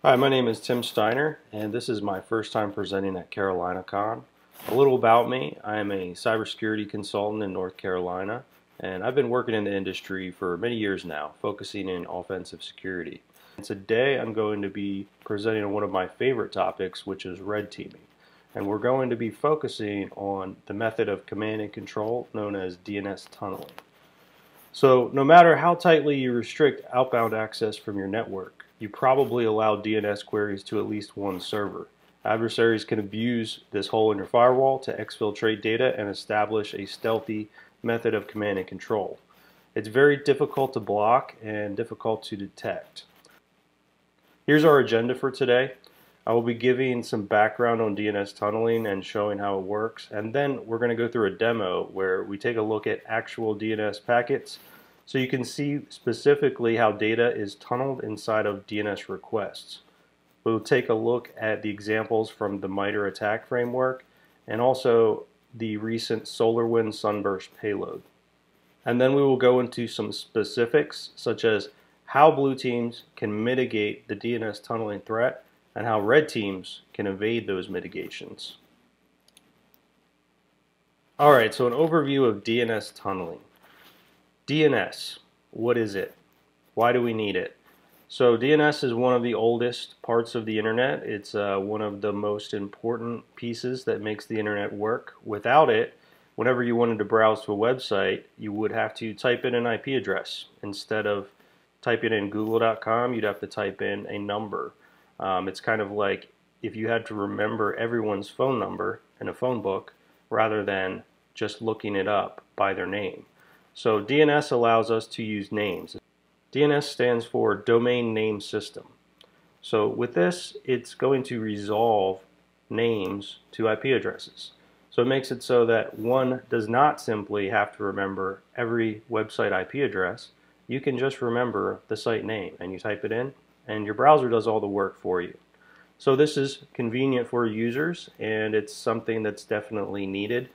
Hi, my name is Tim Steiner, and this is my first time presenting at CarolinaCon. A little about me: I am a cybersecurity consultant in North Carolina, and I've been working in the industry for many years now, focusing in offensive security. And today I'm going to be presenting on one of my favorite topics, which is red teaming. And we're going to be focusing on the method of command and control known as DNS tunneling. So no matter how tightly you restrict outbound access from your network, you probably allow DNS queries to at least one server. Adversaries can abuse this hole in your firewall to exfiltrate data and establish a stealthy method of command and control. It's very difficult to block and difficult to detect. Here's our agenda for today. I will be giving some background on DNS tunneling and showing how it works, and then we're going to go through a demo where we take a look at actual DNS packets so you can see specifically how data is tunneled inside of DNS requests. We'll take a look at the examples from the MITRE attack framework and also the recent SolarWinds Sunburst payload. And then we will go into some specifics such as how blue teams can mitigate the DNS tunneling threat and how red teams can evade those mitigations. Alright, so an overview of DNS tunneling. DNS, what is it? Why do we need it? So DNS is one of the oldest parts of the internet. It's one of the most important pieces that makes the internet work. Without it, whenever you wanted to browse to a website, you would have to type in an IP address. Instead of typing in google.com, you'd have to type in a number. It's kind of like if you had to remember everyone's phone number in a phone book rather than just looking it up by their name. So DNS allows us to use names. DNS stands for Domain Name System. So with this, it's going to resolve names to IP addresses. So it makes it so that one does not simply have to remember every website IP address. You can just remember the site name and you type it in, and your browser does all the work for you. So this is convenient for users, and it's something that's definitely needed.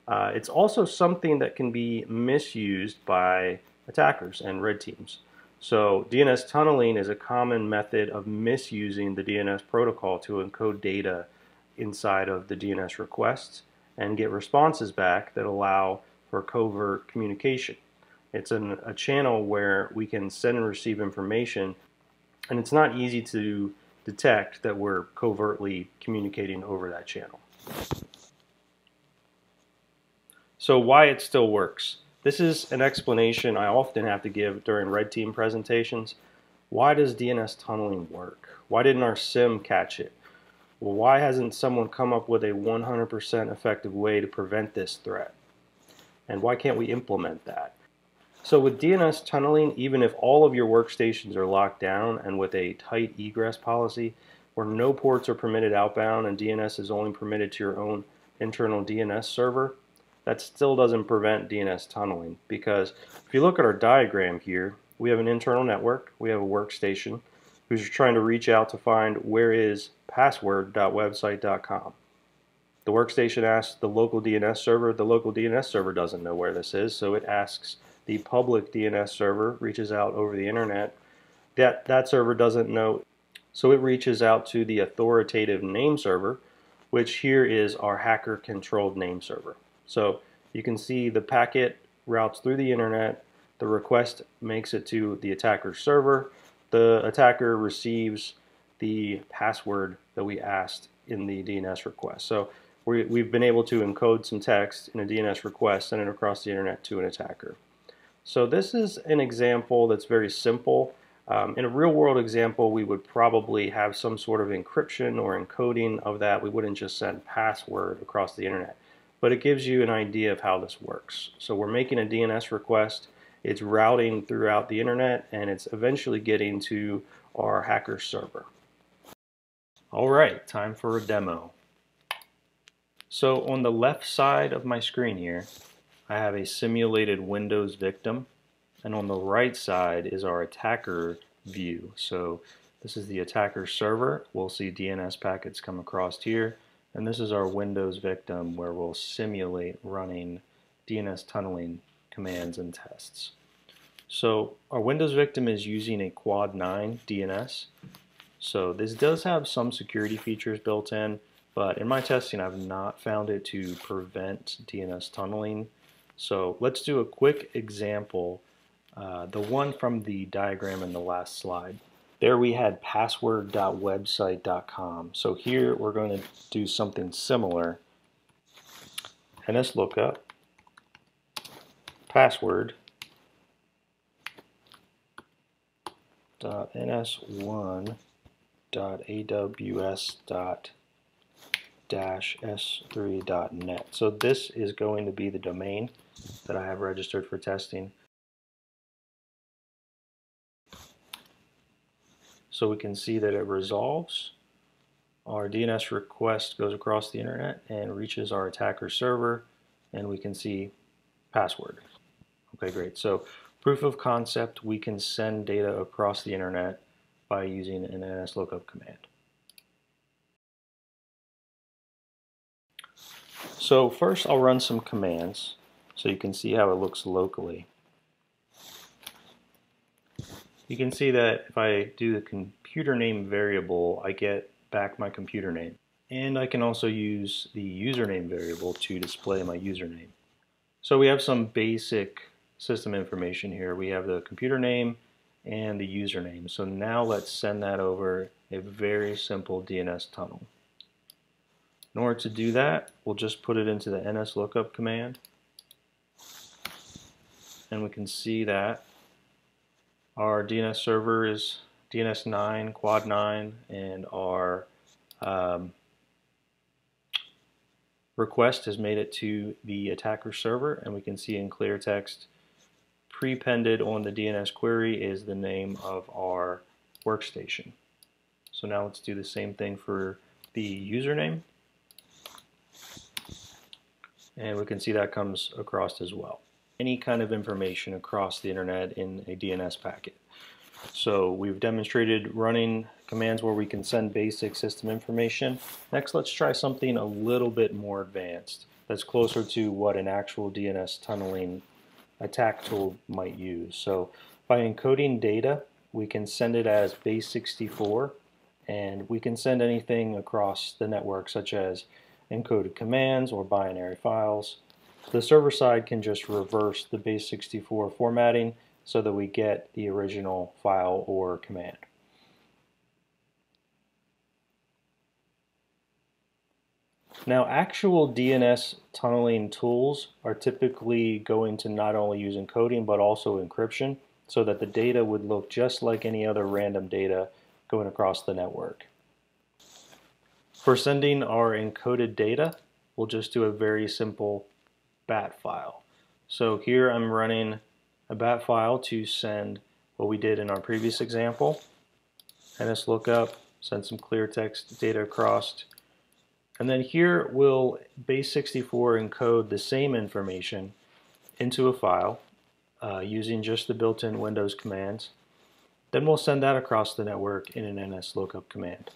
It's also something that can be misused by attackers and red teams. So DNS tunneling is a common method of misusing the DNS protocol to encode data inside of the DNS requests and get responses back that allow for covert communication. It's a channel where we can send and receive information, and it's not easy to detect that we're covertly communicating over that channel. So why it still works. This is an explanation I often have to give during red team presentations. Why does DNS tunneling work? Why didn't our SIEM catch it? Well, why hasn't someone come up with a 100% effective way to prevent this threat? And why can't we implement that? So with DNS tunneling, even if all of your workstations are locked down and with a tight egress policy where no ports are permitted outbound and DNS is only permitted to your own internal DNS server, that still doesn't prevent DNS tunneling, because if you look at our diagram here, we have an internal network, we have a workstation who's trying to reach out to find where is password.website.com. The workstation asks the local DNS server. The local DNS server doesn't know where this is, so it asks the public DNS server, reaches out over the internet. That server doesn't know, so it reaches out to the authoritative name server, which here is our hacker-controlled name server. So you can see the packet routes through the internet, the request makes it to the attacker's server, the attacker receives the password that we asked in the DNS request. So we've been able to encode some text in a DNS request, send it across the internet to an attacker. So this is an example that's very simple. In a real-world example, we would probably have some sort of encryption or encoding of that. We wouldn't just send password across the internet. But it gives you an idea of how this works. So we're making a DNS request, it's routing throughout the internet, and it's eventually getting to our hacker server. Alright, time for a demo. So on the left side of my screen here, I have a simulated Windows victim, and on the right side is our attacker view. So this is the attacker server. We'll see DNS packets come across here, and this is our Windows victim where we'll simulate running DNS tunneling commands and tests. So our Windows victim is using a Quad 9 DNS, So this does have some security features built in, but in my testing I've not found it to prevent DNS tunneling. So let's do a quick example, the one from the diagram in the last slide. There we had password.website.com. So here we're going to do something similar. NS lookup, password, ns1.aws.-s3.net. So this is going to be the domain that I have registered for testing. So we can see that it resolves. Our DNS request goes across the internet and reaches our attacker server, and we can see password. Okay, great. So proof of concept, we can send data across the internet by using an NS lookup command. So first I'll run some commands so you can see how it looks locally. You can see that if I do the computer name variable, I get back my computer name. And I can also use the username variable to display my username. So we have some basic system information here. We have the computer name and the username. So now let's send that over a very simple DNS tunnel. In order to do that, we'll just put it into the NS lookup command. And we can see that our DNS server is DNS9, quad 9, and our request has made it to the attacker server, and we can see in clear text prepended on the DNS query is the name of our workstation. So now let's do the same thing for the username, and we can see that comes across as well. Any kind of information across the internet in a DNS packet. So we've demonstrated running commands where we can send basic system information. Next, let's try something a little bit more advanced that's closer to what an actual DNS tunneling attack tool might use. So by encoding data, we can send it as base64, and we can send anything across the network such as encoded commands or binary files. The server side can just reverse the base64 formatting so that we get the original file or command. Now, actual DNS tunneling tools are typically going to not only use encoding but also encryption so that the data would look just like any other random data going across the network. For sending our encoded data, we'll just do a very simple bat file. So here I'm running a bat file to send what we did in our previous example. NS lookup, send some clear text data across. And then here we'll base64 encode the same information into a file using just the built-in Windows commands. Then we'll send that across the network in an NS lookup command.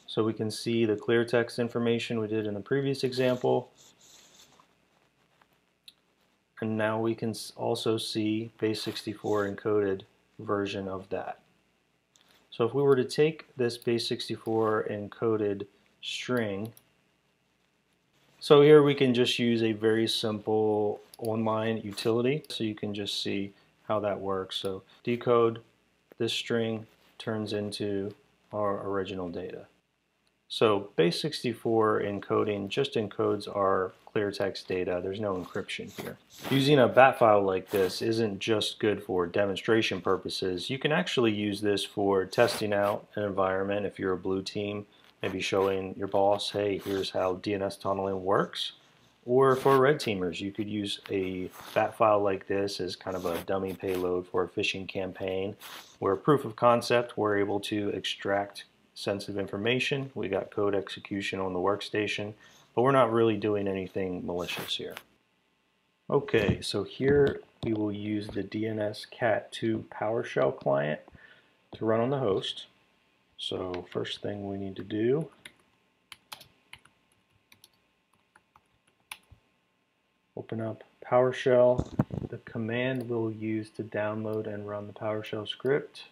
So we can see the clear text information we did in the previous example. And now we can also see base64 encoded version of that. So if we were to take this base64 encoded string, so here we can just use a very simple online utility, so you can just see how that works. So decode this string turns into our original data. So base64 encoding just encodes our clear text data. There's no encryption here. Using a bat file like this isn't just good for demonstration purposes. You can actually use this for testing out an environment if you're a blue team, maybe showing your boss, hey, here's how DNS tunneling works. Or for red teamers, you could use a bat file like this as kind of a dummy payload for a phishing campaign where proof of concept, we're able to extract sensitive information. We got code execution on the workstation, but we're not really doing anything malicious here. Okay, so here we will use the DNS Cat2 PowerShell client to run on the host. So first thing we need to do, open up PowerShell, the command we'll use to download and run the PowerShell script.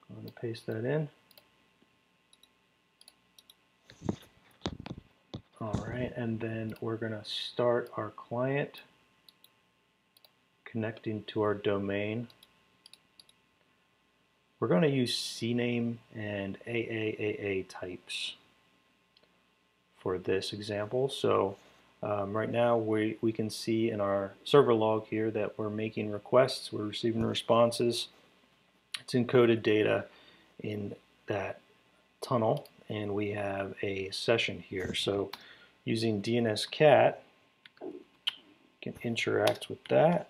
I'm going to paste that in. Alright, and then we're going to start our client connecting to our domain. We're going to use CNAME and AAAA types for this example. So right now we can see in our server log here that we're making requests, we're receiving responses. It's encoded data in that tunnel, and we have a session here. So using DNS cat, you can interact with that.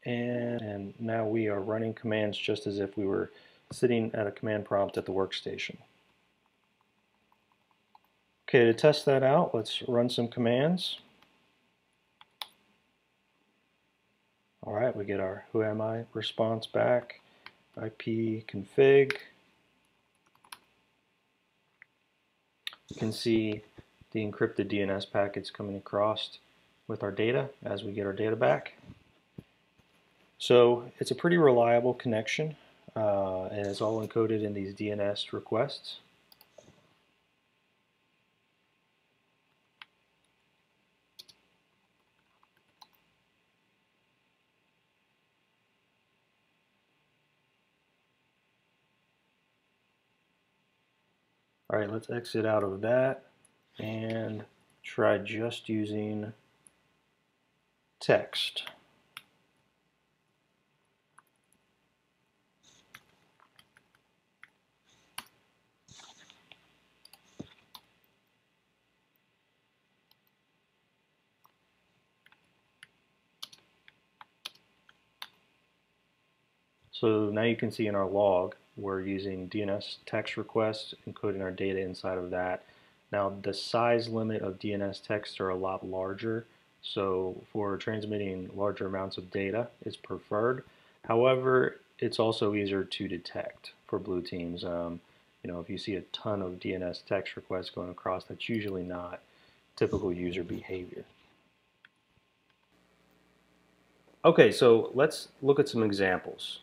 And now we are running commands just as if we were sitting at a command prompt at the workstation. Okay, to test that out, let's run some commands. Alright, we get our who am I response back, IP config. You can see the encrypted DNS packets coming across with our data as we get our data back. So it's a pretty reliable connection, and it's all encoded in these DNS requests. Alright, let's exit out of that and try just using text. So now you can see in our log we're using DNS text requests, encoding our data inside of that. Now the size limit of DNS texts are a lot larger, so for transmitting larger amounts of data it's preferred. However, it's also easier to detect for blue teams. You know, if you see a ton of DNS text requests going across, that's usually not typical user behavior. Okay, so let's look at some examples.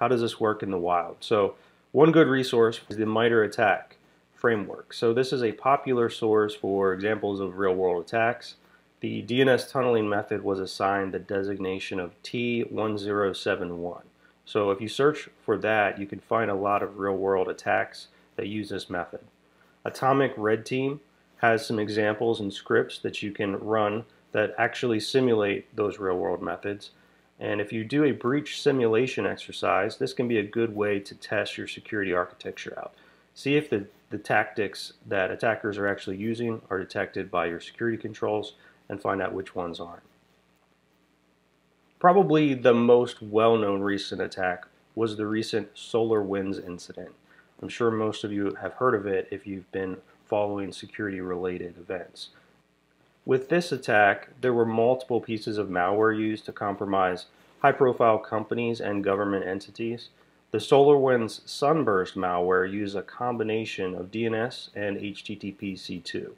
How does this work in the wild? So one good resource is the MITRE ATT&CK framework. So this is a popular source for examples of real-world attacks. The DNS tunneling method was assigned the designation of T1071. So if you search for that, you can find a lot of real-world attacks that use this method. Atomic Red Team has some examples and scripts that you can run that actually simulate those real-world methods. And if you do a breach simulation exercise, this can be a good way to test your security architecture out. See if the tactics that attackers are actually using are detected by your security controls and find out which ones aren't. Probably the most well-known recent attack was the recent SolarWinds incident. I'm sure most of you have heard of it if you've been following security-related events. With this attack, there were multiple pieces of malware used to compromise high-profile companies and government entities. The SolarWinds Sunburst malware used a combination of DNS and HTTP/C2.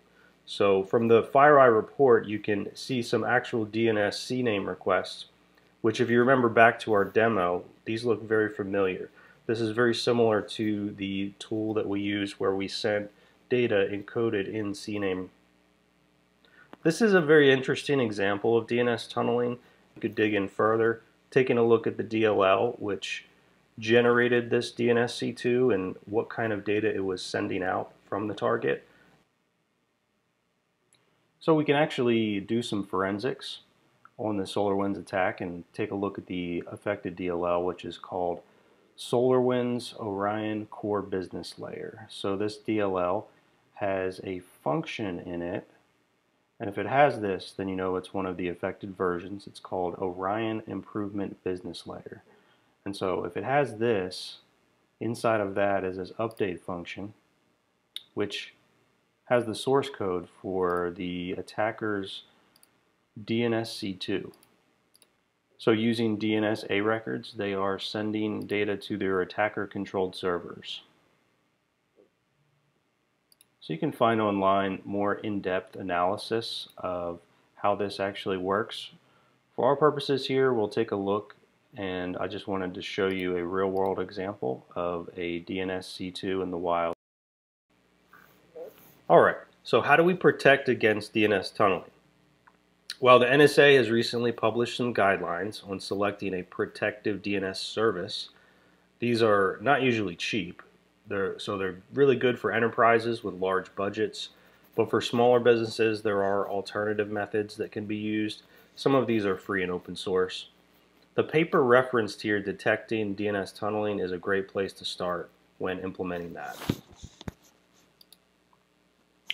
So from the FireEye report, you can see some actual DNS CNAME requests, which if you remember back to our demo, these look very familiar. This is very similar to the tool that we used where we sent data encoded in CNAME. This is a very interesting example of DNS tunneling. You could dig in further, taking a look at the DLL, which generated this DNS-C2 and what kind of data it was sending out from the target. So we can actually do some forensics on the SolarWinds attack and take a look at the affected DLL, which is called SolarWinds Orion Core Business Layer. So this DLL has a function in it, and if it has this, then you know it's one of the affected versions. It's called Orion Improvement Business Layer. And so if it has this, inside of that is this update function, which has the source code for the attacker's DNS-C2. So using DNS-A records, they are sending data to their attacker-controlled servers. So you can find online more in-depth analysis of how this actually works. For our purposes here, we'll take a look, and I just wanted to show you a real-world example of a DNS C2 in the wild. Alright, so how do we protect against DNS tunneling? Well, the NSA has recently published some guidelines on selecting a protective DNS service. These are not usually cheap, so they're really good for enterprises with large budgets, but for smaller businesses there are alternative methods that can be used. Some of these are free and open source. The paper referenced here, Detecting DNS Tunneling, is a great place to start when implementing that.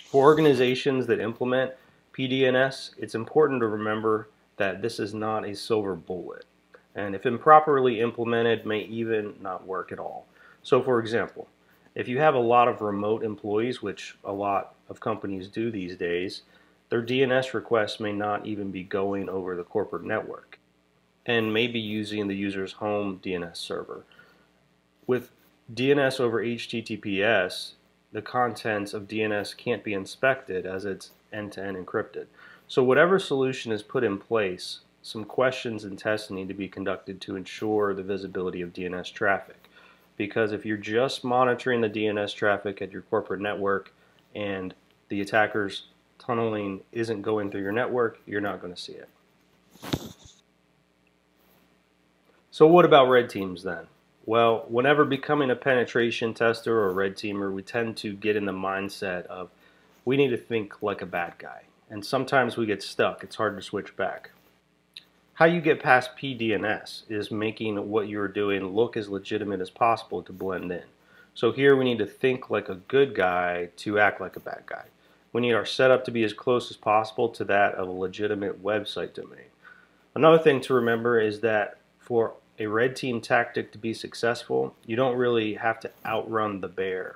For organizations that implement PDNS, it's important to remember that this is not a silver bullet, and if improperly implemented may even not work at all. So for example, if you have a lot of remote employees, which a lot of companies do these days, their DNS requests may not even be going over the corporate network and may be using the user's home DNS server. With DNS over HTTPS, the contents of DNS can't be inspected as it's end-to-end encrypted. So whatever solution is put in place, some questions and tests need to be conducted to ensure the visibility of DNS traffic. Because if you're just monitoring the DNS traffic at your corporate network and the attacker's tunneling isn't going through your network, you're not going to see it. So what about red teams then? Well, whenever becoming a penetration tester or red teamer, we tend to get in the mindset of we need to think like a bad guy. And sometimes we get stuck. It's hard to switch back. How you get past PDNS is making what you're doing look as legitimate as possible to blend in. So here we need to think like a good guy to act like a bad guy. We need our setup to be as close as possible to that of a legitimate website domain. Another thing to remember is that for a red team tactic to be successful, you don't really have to outrun the bear,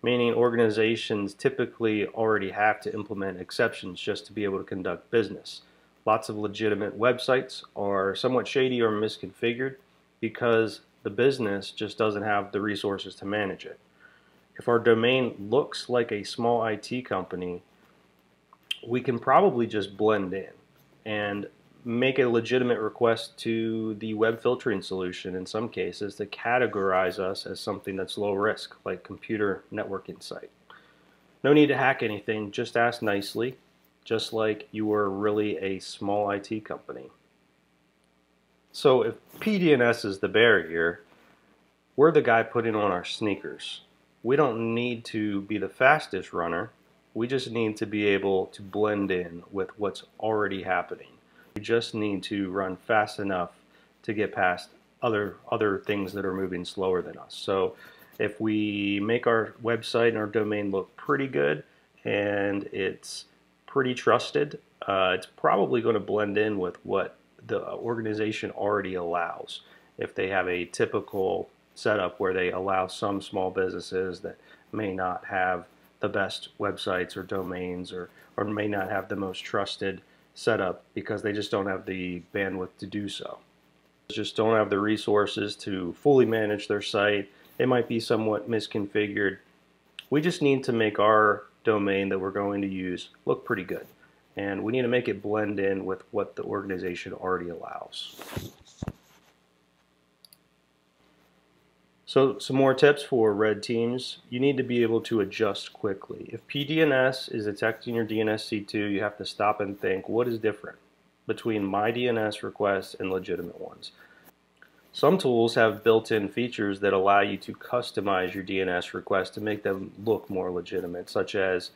meaning organizations typically already have to implement exceptions just to be able to conduct business. Lots of legitimate websites are somewhat shady or misconfigured because the business just doesn't have the resources to manage it. If our domain looks like a small IT company, we can probably just blend in and make a legitimate request to the web filtering solution in some cases to categorize us as something that's low risk, like computer networking site. No need to hack anything, just ask nicely, just like you were really a small IT company. So if PDNS is the bear here, we're the guy putting on our sneakers. We don't need to be the fastest runner, we just need to be able to blend in with what's already happening. We just need to run fast enough to get past other things that are moving slower than us. So if we make our website and our domain look pretty good and it's pretty trusted, it's probably going to blend in with what the organization already allows. If they have a typical setup where they allow some small businesses that may not have the best websites or domains or may not have the most trusted setup because they just don't have the bandwidth to do so. Just don't have the resources to fully manage their site. It might be somewhat misconfigured. We just need to make our domain that we're going to use look pretty good. And we need to make it blend in with what the organization already allows. So some more tips for red teams. You need to be able to adjust quickly. If PDNS is detecting your DNS C2, you have to stop and think, what is different between my DNS requests and legitimate ones? Some tools have built-in features that allow you to customize your DNS requests to make them look more legitimate, such as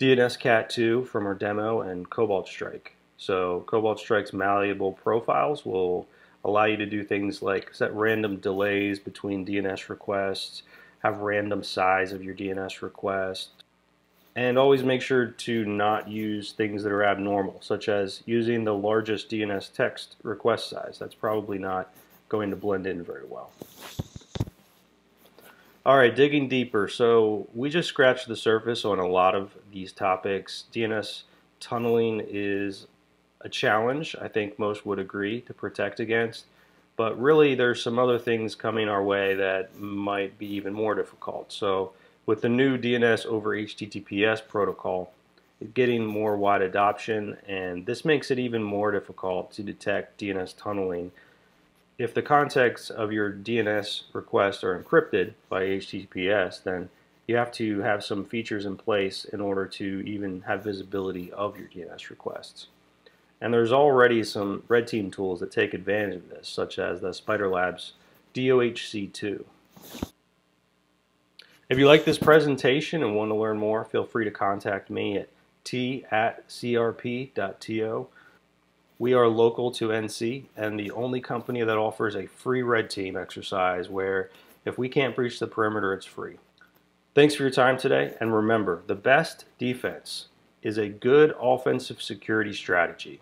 DNS Cat 2 from our demo and Cobalt Strike. So Cobalt Strike's malleable profiles will allow you to do things like set random delays between DNS requests, have random size of your DNS request, and always make sure to not use things that are abnormal, such as using the largest DNS text request size. That's probably not going to blend in very well. Alright, digging deeper. So we just scratched the surface on a lot of these topics. DNS tunneling is a challenge, I think most would agree, to protect against, but really there's some other things coming our way that might be even more difficult. So with the new DNS over HTTPS protocol, getting more wide adoption, and this makes it even more difficult to detect DNS tunneling. If the contexts of your DNS requests are encrypted by HTTPS, then you have to have some features in place in order to even have visibility of your DNS requests. And there's already some red team tools that take advantage of this, such as the Spider Labs DOHC2. If you like this presentation and want to learn more, feel free to contact me at t@crp.to. We are local to NC and the only company that offers a free red team exercise where if we can't breach the perimeter, it's free. Thanks for your time today, and remember, the best defense is a good offensive security strategy.